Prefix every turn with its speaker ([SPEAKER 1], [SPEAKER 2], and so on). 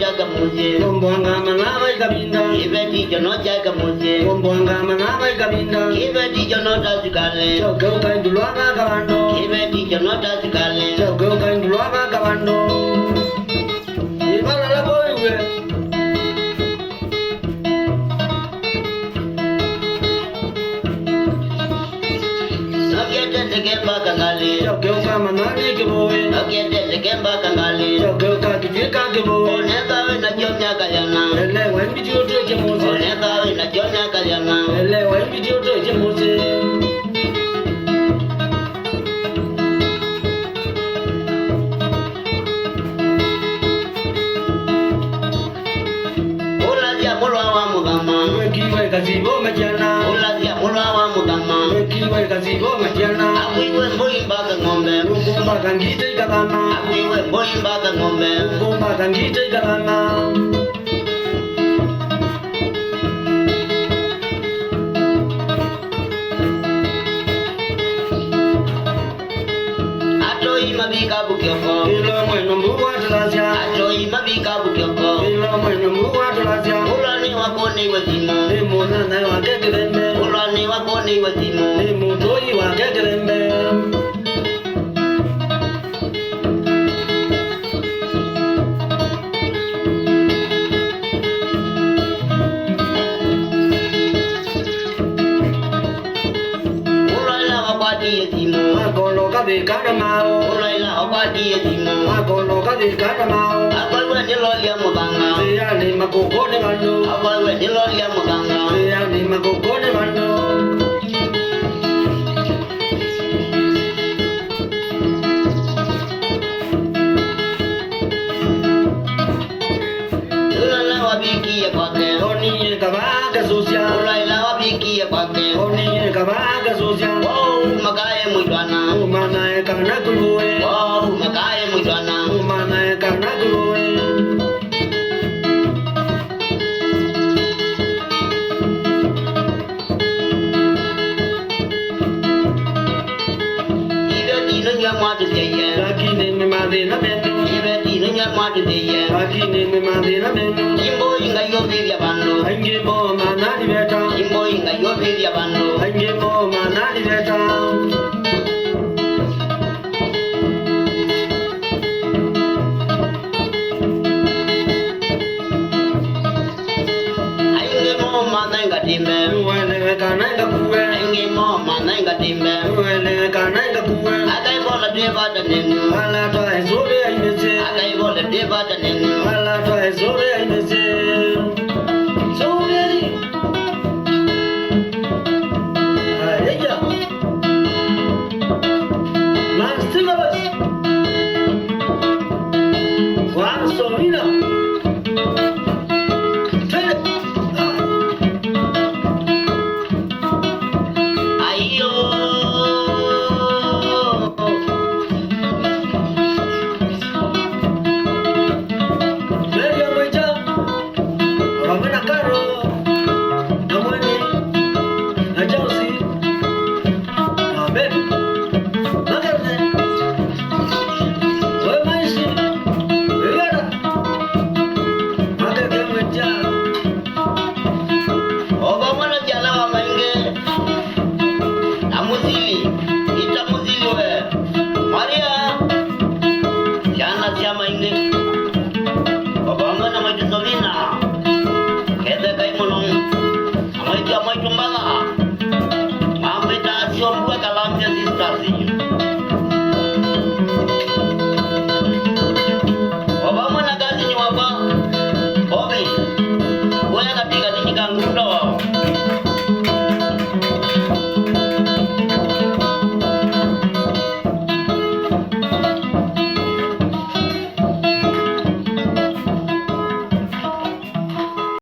[SPEAKER 1] jaga muse.
[SPEAKER 2] Kumbwanga manama ikabinda.
[SPEAKER 1] Ibeti jono jaga muse.
[SPEAKER 2] Kumbwanga manama ikabinda.
[SPEAKER 1] Ibeti jono tazikale.
[SPEAKER 2] Choke ukaindulwanga kabando.
[SPEAKER 1] Ibeti jono tazikale.
[SPEAKER 2] Choke ukaindulwanga kabando. Ibala la boywe.
[SPEAKER 1] Nokete sekemba kangali.
[SPEAKER 2] Choke ukamanani kibowe.
[SPEAKER 1] Nokete sekemba kangali.
[SPEAKER 2] Choke ukakifika kibowe.
[SPEAKER 1] Onekawe na jomya kayana.
[SPEAKER 2] Elewe mbijioto chemose.
[SPEAKER 1] Onekawe na jomya kayana.
[SPEAKER 2] Elewe mbijioto chemose.
[SPEAKER 1] Ulazia mulwa wa mugama.
[SPEAKER 2] Wekiwe kazibo majana.
[SPEAKER 1] Ulazia mulwa wa mugama.
[SPEAKER 2] Wekiwe kazibo majana.
[SPEAKER 1] Awiwe mbuimba ngombe.
[SPEAKER 2] Lukumba kangite kalama.
[SPEAKER 1] Awiwe mbuimba ngombe.
[SPEAKER 2] Lukumba kangite kalama.
[SPEAKER 1] Atoi mabika bukyoko.
[SPEAKER 2] Ilo mweno mbuwa tulazia.
[SPEAKER 1] Atoi mabika bukyoko.
[SPEAKER 2] Ilo mweno mbuwa tulazia.
[SPEAKER 1] Ulani wakoni wazimu.
[SPEAKER 2] Nemo nana wakekelembe.
[SPEAKER 1] Ulani wakoni wazimu.
[SPEAKER 2] Nemo toi wakekelembe.
[SPEAKER 1] Ulaila wakwati yazimu.
[SPEAKER 2] Makolo kabekana mao.
[SPEAKER 1] Ulaila wakwati yazimu.
[SPEAKER 2] Makolo kabekana mao.
[SPEAKER 1] Akwewe nilolia muganga.
[SPEAKER 2] Seyane makokone bando.
[SPEAKER 1] Akwewe nilolia muganga.
[SPEAKER 2] Seyane makokone bando.
[SPEAKER 1] Ulaila wabiki ya kwake.
[SPEAKER 2] Oni kabaga sosia.
[SPEAKER 1] Ulaila wabiki ya kwake.
[SPEAKER 2] Oni kabaga sosia.
[SPEAKER 1] Wow, makaye mwitwana.
[SPEAKER 2] Umana ekana kuloe.
[SPEAKER 1] Wow, makaye mwitwana.
[SPEAKER 2] Umana ekana kuloe.
[SPEAKER 1] Ibe dino nya mwatu jeye.
[SPEAKER 2] Lakini memade na bendo.
[SPEAKER 1] Ibe dino nya mwatu jeye.
[SPEAKER 2] Lakini memade na bendo.
[SPEAKER 1] Jimbo inga yo bibya bando.
[SPEAKER 2] Ange mo manani beta.
[SPEAKER 1] Jimbo inga yo bibya bando.
[SPEAKER 2] Ange mo manani beta.
[SPEAKER 1] Ainge mo manenga timbe.
[SPEAKER 2] Uwele kananga kuwe.
[SPEAKER 1] Ainge mo manenga timbe.
[SPEAKER 2] Uwele kananga kuwe.
[SPEAKER 1] Akai bola deba da nenu.
[SPEAKER 2] Ala toa zore aimese.
[SPEAKER 1] Akai bola deba da nenu.
[SPEAKER 2] Ala toa zore